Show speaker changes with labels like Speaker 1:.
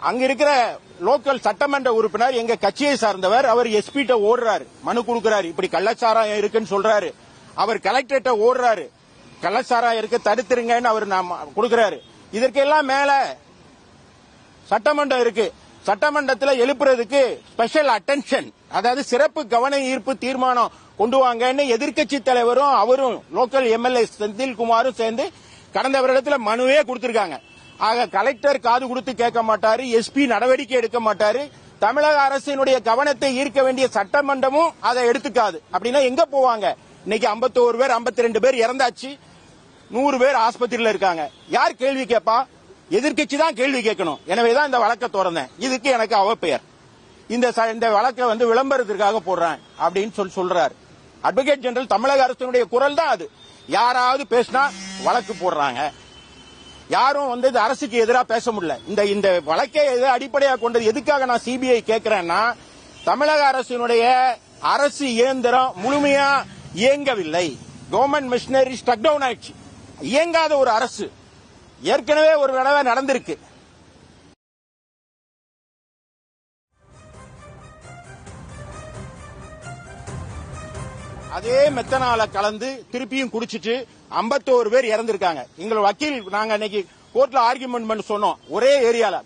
Speaker 1: அங்க இருக்கிற லோக்கல் சட்டமன்ற உறுப்பினர் எங்க கட்சியை சார்ந்தவர், அவர் எஸ்பிட்ட ஓடுறாரு, மனு கொடுக்கிறாரு, இப்படி கள்ளச்சாராயம் இருக்குன்னு சொல்றாரு. அவர் கலெக்டர்கிட்ட ஓடுறாரு, கள்ளச்சாராயம் இருக்கு தடுத்துருங்கன்னு அவர் கொடுக்கிறாரு. இதற்கெல்லாம் மேல சட்டமன்றம் இருக்கு. சட்டமன்றத்தில் எழுப்புறதுக்கு ஸ்பெஷல் அட்டென்ஷன், அதாவது சிறப்பு கவன ஈர்ப்பு தீர்மானம் கொண்டு வாங்கன்னு எதிர்க்கட்சி தலைவரும் அவரும் லோக்கல் எம்எல்ஏ செந்தில்குமாரும் சேர்ந்து கடந்த வருடத்தில் மனுவே கொடுத்திருக்காங்க. ஆக கலெக்டர் காது கொடுத்து கேட்க மாட்டாரு, எஸ்பி நடவடிக்கை எடுக்க மாட்டாரு, தமிழக அரசினுடைய கவனத்தை ஈர்க்க வேண்டிய சட்டமன்றமும் அதை எடுத்துக்காது. அப்படின்னா எங்க போவாங்க? இன்னைக்கு 51 பேர் 52 பேர் இறந்தாச்சு, 100 பேர் ஆஸ்பத்திரியில் இருக்காங்க. யார் கேள்வி கேட்பா? எதிர்க்கட்சி தான் கேள்வி கேட்கணும். எனவேதான் இந்த வழக்கை திறந்தேன். இதுக்கு எனக்கு அவப்பெயர். இந்த வழக்கை விளம்பரத்திற்காக போடுறேன் அப்படின்னு சொல்றாரு அட்வொகேட் ஜெனரல். தமிழக அரசினுடைய குரல் தான் அது. யாராவது பேசினா வழக்கு போடுறாங்க. யாரும் இந்த அரசுக்கு எதிராக பேச முடியல. இந்த வழக்கை அடிப்படையாக கொண்டது. எதுக்காக நான் சிபிஐ கேட்கிறேன்னா, தமிழக அரசினுடைய அரசு இயந்திரம் முழுமையா இயங்கவில்லை. கவர்மெண்ட் மிஷினரி ஸ்டக் டவுன் ஆயிடுச்சு. இயங்காத ஒரு அரசு ஏற்கனவே ஒரு தடவை நடந்திருக்கு. அதே மெத்தனால கலந்து திருப்பியும் குடிச்சிட்டு 51 பேர் இறந்திருக்காங்க. எங்கள் வக்கீல் நாங்க இன்னைக்கு கோர்ட்ல ஆர்குமெண்ட் பண்ணி சொன்னோம். ஒரே ஏரியால